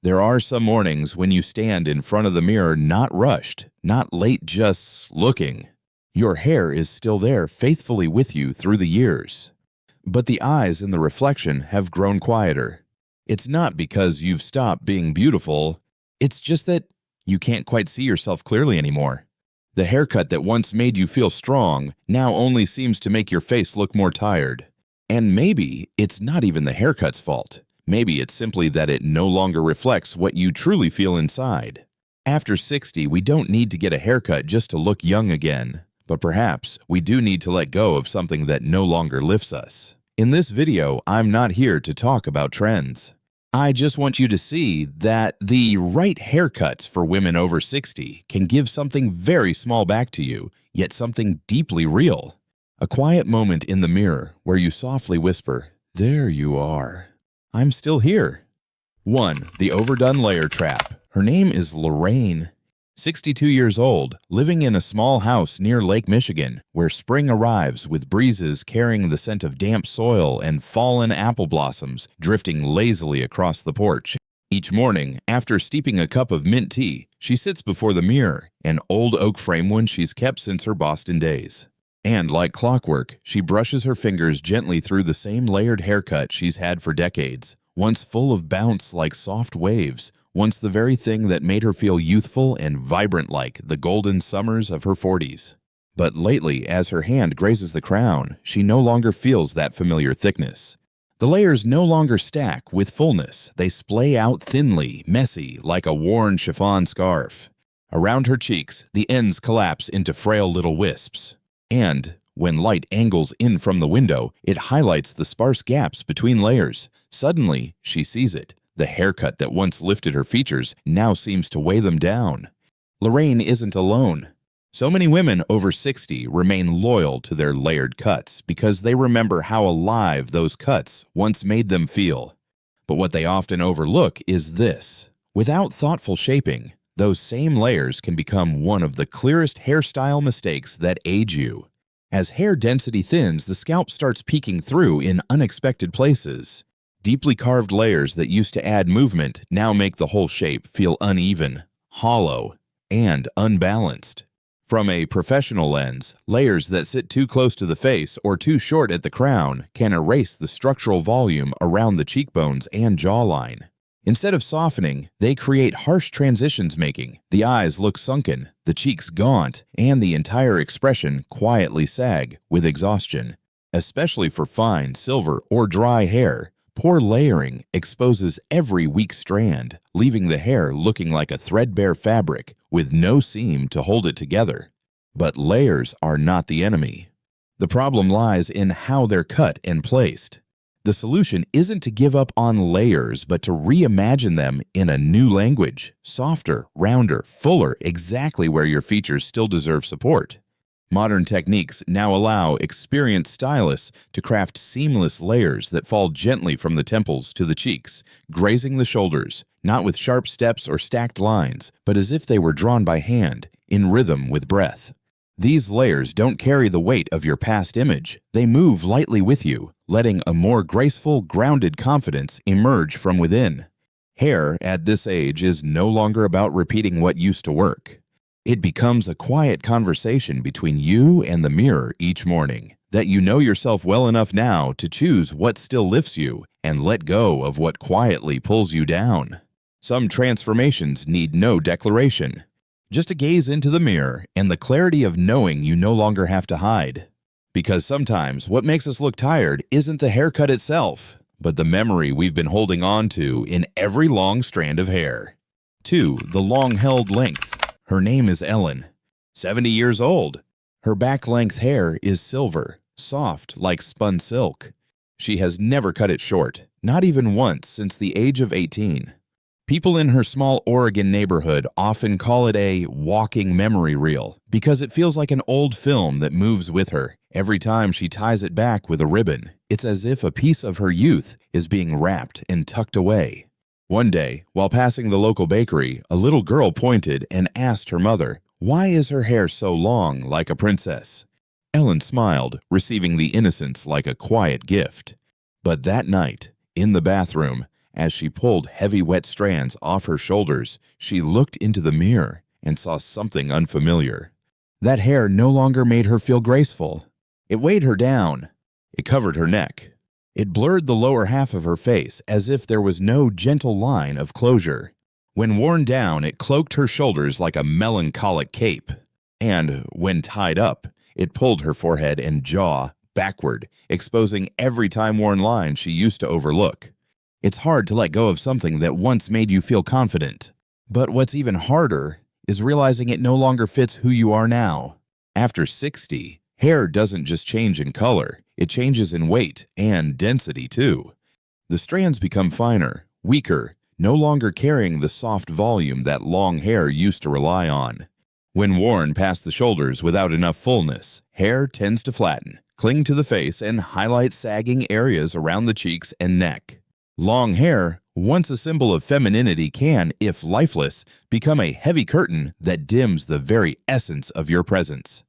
There are some mornings when you stand in front of the mirror not rushed, not late just looking. Your hair is still there faithfully with you through the years. But the eyes in the reflection have grown quieter. It's not because you've stopped being beautiful, it's just that you can't quite see yourself clearly anymore. The haircut that once made you feel strong now only seems to make your face look more tired. And maybe it's not even the haircut's fault. Maybe it's simply that it no longer reflects what you truly feel inside. After 60, we don't need to get a haircut just to look young again. But perhaps we do need to let go of something that no longer lifts us. In this video, I'm not here to talk about trends. I just want you to see that the right haircuts for women over 60 can give something very small back to you, yet something deeply real. A quiet moment in the mirror where you softly whisper, "There you are. I'm still here." 1. The overdone layer trap. Her name is Lorraine. 62 years old, living in a small house near Lake Michigan, where spring arrives with breezes carrying the scent of damp soil and fallen apple blossoms drifting lazily across the porch. Each morning, after steeping a cup of mint tea, she sits before the mirror, an old oak frame one she's kept since her Boston days. And like clockwork, she brushes her fingers gently through the same layered haircut she's had for decades, once full of bounce like soft waves, once the very thing that made her feel youthful and vibrant like the golden summers of her 40s. But lately, as her hand grazes the crown, she no longer feels that familiar thickness. The layers no longer stack with fullness. They splay out thinly, messy, like a worn chiffon scarf. Around her cheeks, the ends collapse into frail little wisps. And when light angles in from the window, it highlights the sparse gaps between layers. Suddenly, she sees it. The haircut that once lifted her features now seems to weigh them down. Lorraine isn't alone. So many women over 60 remain loyal to their layered cuts because they remember how alive those cuts once made them feel. But what they often overlook is this. Without thoughtful shaping, those same layers can become one of the clearest hairstyle mistakes that age you. As hair density thins, the scalp starts peeking through in unexpected places. Deeply carved layers that used to add movement now make the whole shape feel uneven, hollow, and unbalanced. From a professional lens, layers that sit too close to the face or too short at the crown can erase the structural volume around the cheekbones and jawline. Instead of softening, they create harsh transitions, making the eyes look sunken, the cheeks gaunt, and the entire expression quietly sag with exhaustion. Especially for fine, silver, or dry hair, poor layering exposes every weak strand, leaving the hair looking like a threadbare fabric with no seam to hold it together. But layers are not the enemy. The problem lies in how they're cut and placed. The solution isn't to give up on layers, but to reimagine them in a new language, softer, rounder, fuller, exactly where your features still deserve support. Modern techniques now allow experienced stylists to craft seamless layers that fall gently from the temples to the cheeks, grazing the shoulders, not with sharp steps or stacked lines, but as if they were drawn by hand, in rhythm with breath. These layers don't carry the weight of your past image. They move lightly with you, letting a more graceful, grounded confidence emerge from within. Hair at this age is no longer about repeating what used to work. It becomes a quiet conversation between you and the mirror each morning, that you know yourself well enough now to choose what still lifts you and let go of what quietly pulls you down. Some transformations need no declaration. Just a gaze into the mirror and the clarity of knowing you no longer have to hide. Because sometimes what makes us look tired isn't the haircut itself, but the memory we've been holding on to in every long strand of hair. 2. The long-held length. Her name is Ellen. 70 years old. Her back-length hair is silver, soft like spun silk. She has never cut it short, not even once since the age of 18. People in her small Oregon neighborhood often call it a walking memory reel because it feels like an old film that moves with her. Every time she ties it back with a ribbon, it's as if a piece of her youth is being wrapped and tucked away. One day, while passing the local bakery, a little girl pointed and asked her mother, "Why is her hair so long like a princess?" Ellen smiled, receiving the innocence like a quiet gift. But that night, in the bathroom, As she pulled heavy wet strands off her shoulders, she looked into the mirror and saw something unfamiliar. That hair no longer made her feel graceful. It weighed her down. It covered her neck. It blurred the lower half of her face as if there was no gentle line of closure. When worn down, it cloaked her shoulders like a melancholic cape. And when tied up, it pulled her forehead and jaw backward, exposing every time-worn line she used to overlook. It's hard to let go of something that once made you feel confident. But what's even harder is realizing it no longer fits who you are now. After 60, hair doesn't just change in color, it changes in weight and density too. The strands become finer, weaker, no longer carrying the soft volume that long hair used to rely on. When worn past the shoulders without enough fullness, hair tends to flatten, cling to the face, and highlight sagging areas around the cheeks and neck. Long hair, once a symbol of femininity, can, if lifeless, become a heavy curtain that dims the very essence of your presence.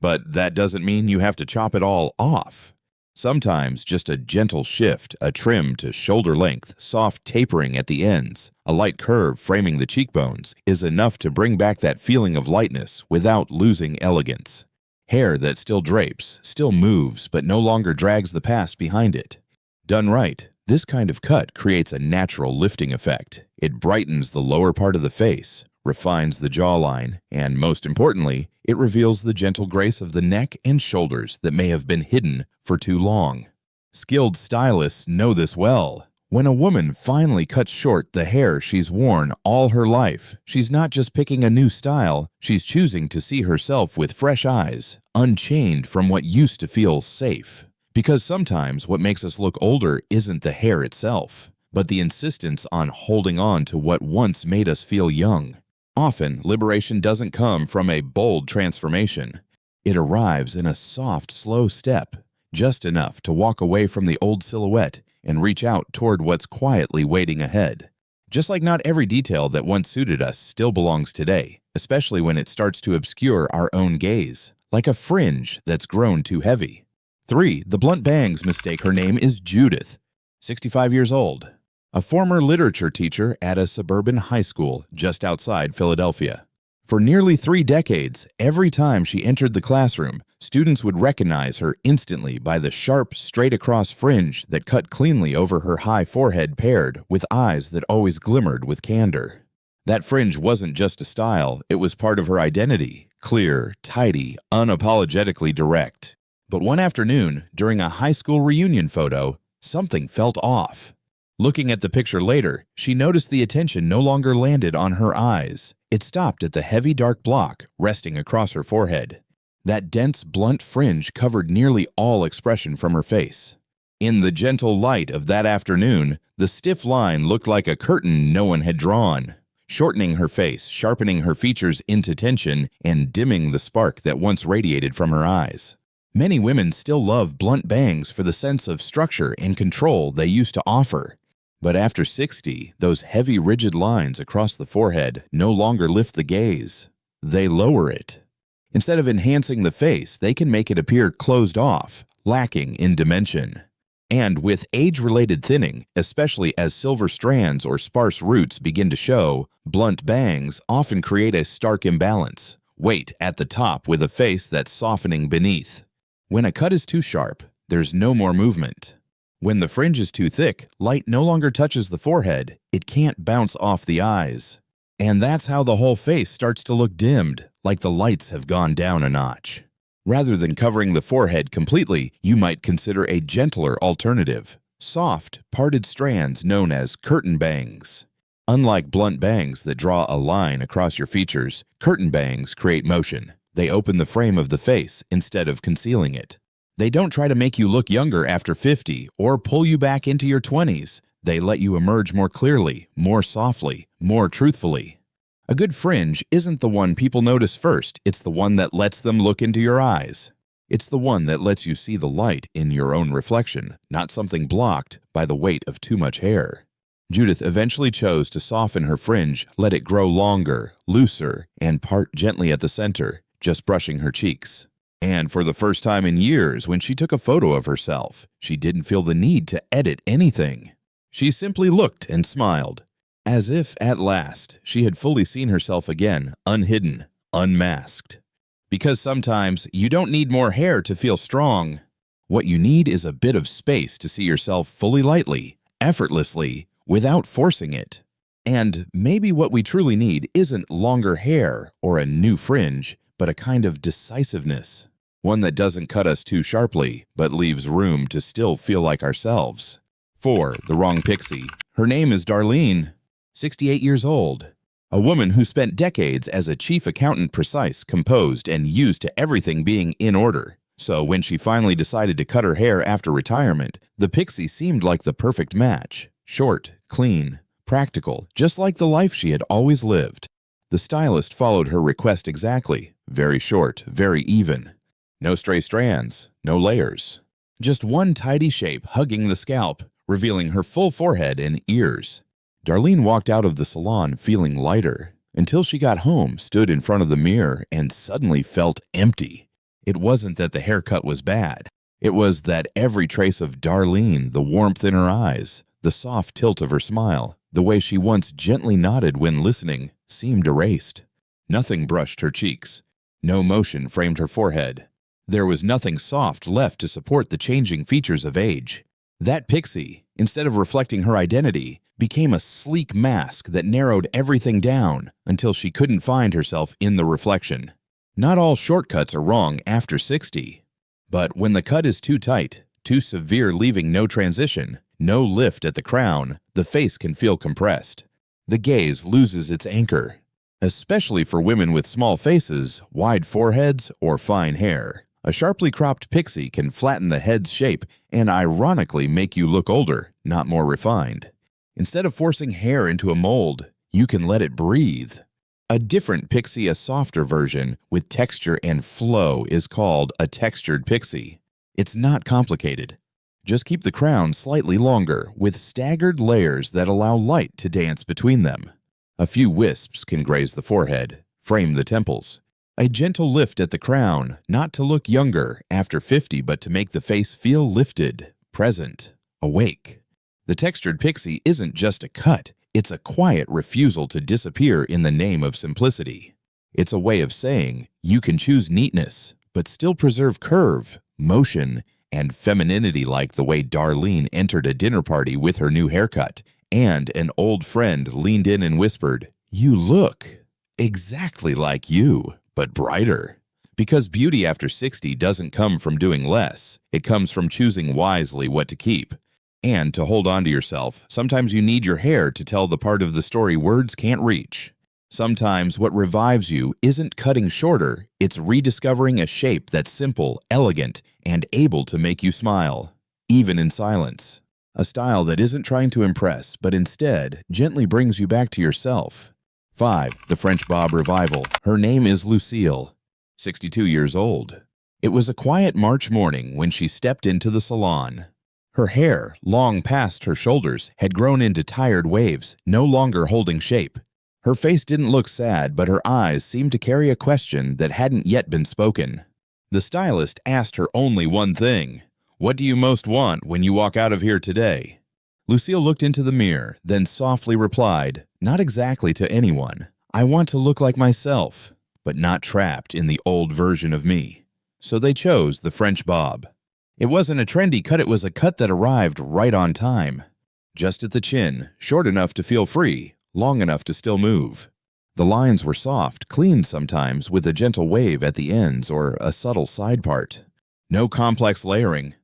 But that doesn't mean you have to chop it all off. Sometimes just a gentle shift, a trim to shoulder length, soft tapering at the ends, a light curve framing the cheekbones, is enough to bring back that feeling of lightness without losing elegance. Hair that still drapes, still moves, but no longer drags the past behind it. Done right, this kind of cut creates a natural lifting effect. It brightens the lower part of the face, refines the jawline, and most importantly, it reveals the gentle grace of the neck and shoulders that may have been hidden for too long. Skilled stylists know this well. When a woman finally cuts short the hair she's worn all her life, she's not just picking a new style, she's choosing to see herself with fresh eyes, unchained from what used to feel safe. Because sometimes what makes us look older isn't the hair itself, but the insistence on holding on to what once made us feel young. Often, liberation doesn't come from a bold transformation. It arrives in a soft, slow step, just enough to walk away from the old silhouette and reach out toward what's quietly waiting ahead. Just like not every detail that once suited us still belongs today, especially when it starts to obscure our own gaze, like a fringe that's grown too heavy. 3. The blunt bangs mistake her name is Judith, 65 years old. A former literature teacher at a suburban high school just outside Philadelphia. For nearly 3 decades, every time she entered the classroom, students would recognize her instantly by the sharp, straight-across fringe that cut cleanly over her high forehead paired with eyes that always glimmered with candor. That fringe wasn't just a style, it was part of her identity, clear, tidy, unapologetically direct. But one afternoon, during a high school reunion photo, something felt off. Looking at the picture later, she noticed the attention no longer landed on her eyes. It stopped at the heavy dark block resting across her forehead. That dense, blunt fringe covered nearly all expression from her face. In the gentle light of that afternoon, the stiff line looked like a curtain no one had drawn, shortening her face, sharpening her features into tension, and dimming the spark that once radiated from her eyes. Many women still love blunt bangs for the sense of structure and control they used to offer. But after 60, those heavy, rigid lines across the forehead no longer lift the gaze. They lower it. Instead of enhancing the face, they can make it appear closed off, lacking in dimension. And with age-related thinning, especially as silver strands or sparse roots begin to show, blunt bangs often create a stark imbalance. Weight at the top with a face that's softening beneath. When a cut is too sharp, there's no more movement. When the fringe is too thick, light no longer touches the forehead. It can't bounce off the eyes. And that's how the whole face starts to look dimmed, like the lights have gone down a notch. Rather than covering the forehead completely, you might consider a gentler alternative. Soft, parted strands known as curtain bangs. Unlike blunt bangs that draw a line across your features, curtain bangs create motion. They open the frame of the face instead of concealing it. They don't try to make you look younger after 50 or pull you back into your 20s. They let you emerge more clearly, more softly, more truthfully. A good fringe isn't the one people notice first, it's the one that lets them look into your eyes. It's the one that lets you see the light in your own reflection, not something blocked by the weight of too much hair. Judith eventually chose to soften her fringe, let it grow longer, looser, and part gently at the center, just brushing her cheeks. And for the first time in years, when she took a photo of herself, she didn't feel the need to edit anything. She simply looked and smiled, as if at last she had fully seen herself again, unhidden, unmasked. Because sometimes you don't need more hair to feel strong. What you need is a bit of space to see yourself fully lightly, effortlessly, without forcing it. And maybe what we truly need isn't longer hair or a new fringe, but a kind of decisiveness. One that doesn't cut us too sharply, but leaves room to still feel like ourselves. 4. The Wrong Pixie. Her name is Darlene, 68 years old. A woman who spent decades as a chief accountant, precise, composed, and used to everything being in order. So when she finally decided to cut her hair after retirement, the pixie seemed like the perfect match. Short, clean, practical, just like the life she had always lived. The stylist followed her request exactly. Very short, very even. No stray strands, no layers. Just one tidy shape hugging the scalp, revealing her full forehead and ears. Darlene walked out of the salon feeling lighter, until she got home, stood in front of the mirror, and suddenly felt empty. It wasn't that the haircut was bad. It was that every trace of Darlene, the warmth in her eyes, the soft tilt of her smile, the way she once gently nodded when listening, seemed erased. Nothing brushed her cheeks. No motion framed her forehead. There was nothing soft left to support the changing features of age. That pixie, instead of reflecting her identity, became a sleek mask that narrowed everything down until she couldn't find herself in the reflection. Not all shortcuts are wrong after 60. But when the cut is too tight, too severe, leaving no transition, no lift at the crown, the face can feel compressed. The gaze loses its anchor, especially for women with small faces, wide foreheads, or fine hair. A sharply cropped pixie can flatten the head's shape and ironically make you look older, not more refined. Instead of forcing hair into a mold, you can let it breathe. A different pixie, a softer version with texture and flow, is called a textured pixie. It's not complicated. Just keep the crown slightly longer with staggered layers that allow light to dance between them. A few wisps can graze the forehead, frame the temples. A gentle lift at the crown, not to look younger after 50, but to make the face feel lifted, present, awake. The textured pixie isn't just a cut, it's a quiet refusal to disappear in the name of simplicity. It's a way of saying you can choose neatness, but still preserve curve, motion, and femininity, like the way Darlene entered a dinner party with her new haircut, and an old friend leaned in and whispered, "You look exactly like you, but brighter." Because beauty after 60 doesn't come from doing less. It comes from choosing wisely what to keep. And to hold on to yourself, sometimes you need your hair to tell the part of the story words can't reach. Sometimes what revives you isn't cutting shorter, it's rediscovering a shape that's simple, elegant, and able to make you smile, even in silence. A style that isn't trying to impress, but instead gently brings you back to yourself. 5. The French Bob Revival. Her name is Lucille, 62 years old. It was a quiet March morning when she stepped into the salon. Her hair, long past her shoulders, had grown into tired waves, no longer holding shape. Her face didn't look sad, but her eyes seemed to carry a question that hadn't yet been spoken. The stylist asked her only one thing: "What do you most want when you walk out of here today?" Lucille looked into the mirror, then softly replied, not exactly to anyone, "I want to look like myself, but not trapped in the old version of me." So they chose the French bob. It wasn't a trendy cut, it was a cut that arrived right on time. Just at the chin, short enough to feel free, long enough to still move. The lines were soft, clean sometimes, with a gentle wave at the ends or a subtle side part. No complex layering,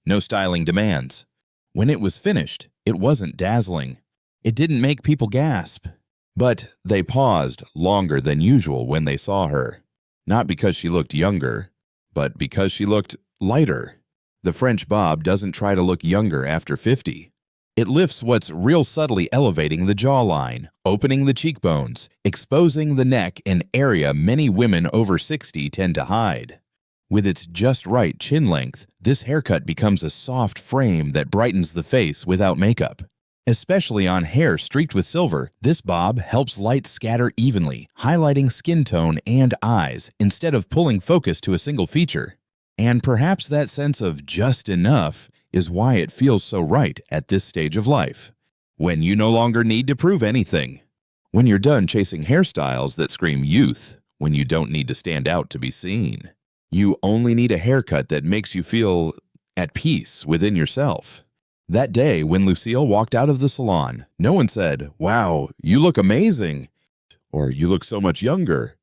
no styling demands. When it was finished, it wasn't dazzling. It didn't make people gasp. But they paused longer than usual when they saw her. Not because she looked younger, but because she looked lighter. The French bob doesn't try to look younger after 50. It lifts what's real subtly elevating the jawline, opening the cheekbones, exposing the neck, an area many women over 60 tend to hide. With its just right chin length, this haircut becomes a soft frame that brightens the face without makeup. Especially on hair streaked with silver, this bob helps light scatter evenly, highlighting skin tone and eyes instead of pulling focus to a single feature. And perhaps that sense of just enough is why it feels so right at this stage of life. when you no longer need to prove anything, when you're done chasing hairstyles that scream youth, when you don't need to stand out to be seen. You only need a haircut that makes you feel at peace within yourself. That day when Lucille walked out of the salon, no one said, "Wow, you look amazing," or "You look so much younger."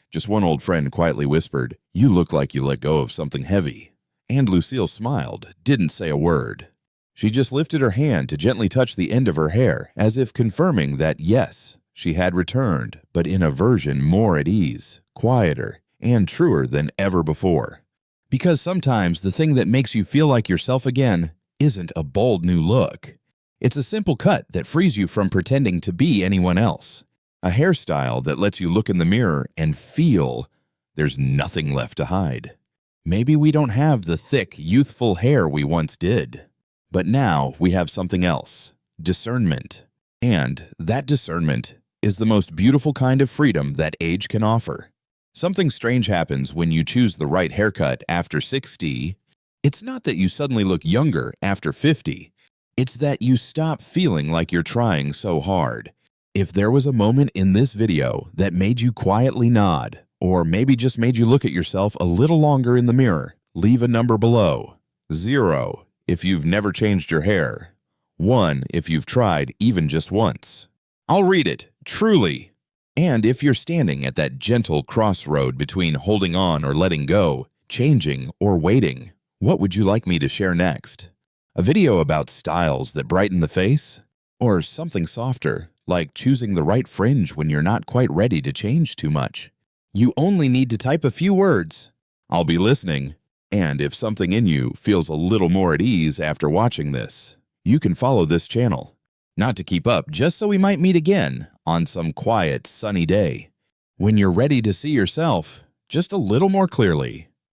Just one old friend quietly whispered, "You look like you let go of something heavy." And Lucille smiled, didn't say a word. She just lifted her hand to gently touch the end of her hair, as if confirming that yes, she had returned, but in a version more at ease, quieter, and truer than ever before. Because sometimes the thing that makes you feel like yourself again isn't a bold new look. It's a simple cut that frees you from pretending to be anyone else. A hairstyle that lets you look in the mirror and feel there's nothing left to hide. Maybe we don't have the thick, youthful hair we once did. But now we have something else, discernment. And that discernment is the most beautiful kind of freedom that age can offer. Something strange happens when you choose the right haircut after 60. It's not that you suddenly look younger after 50. It's that you stop feeling like you're trying so hard. If there was a moment in this video that made you quietly nod, or maybe just made you look at yourself a little longer in the mirror, leave a number below. 0 if you've never changed your hair. 1 if you've tried even just once. I'll read it, truly. And if you're standing at that gentle crossroad between holding on or letting go, changing or waiting, what would you like me to share next? A video about styles that brighten the face? Or something softer, like choosing the right fringe when you're not quite ready to change too much? You only need to type a few words. I'll be listening. And if something in you feels a little more at ease after watching this, you can follow this channel. Not to keep up, just so we might meet again on some quiet, sunny day, when you're ready to see yourself just a little more clearly.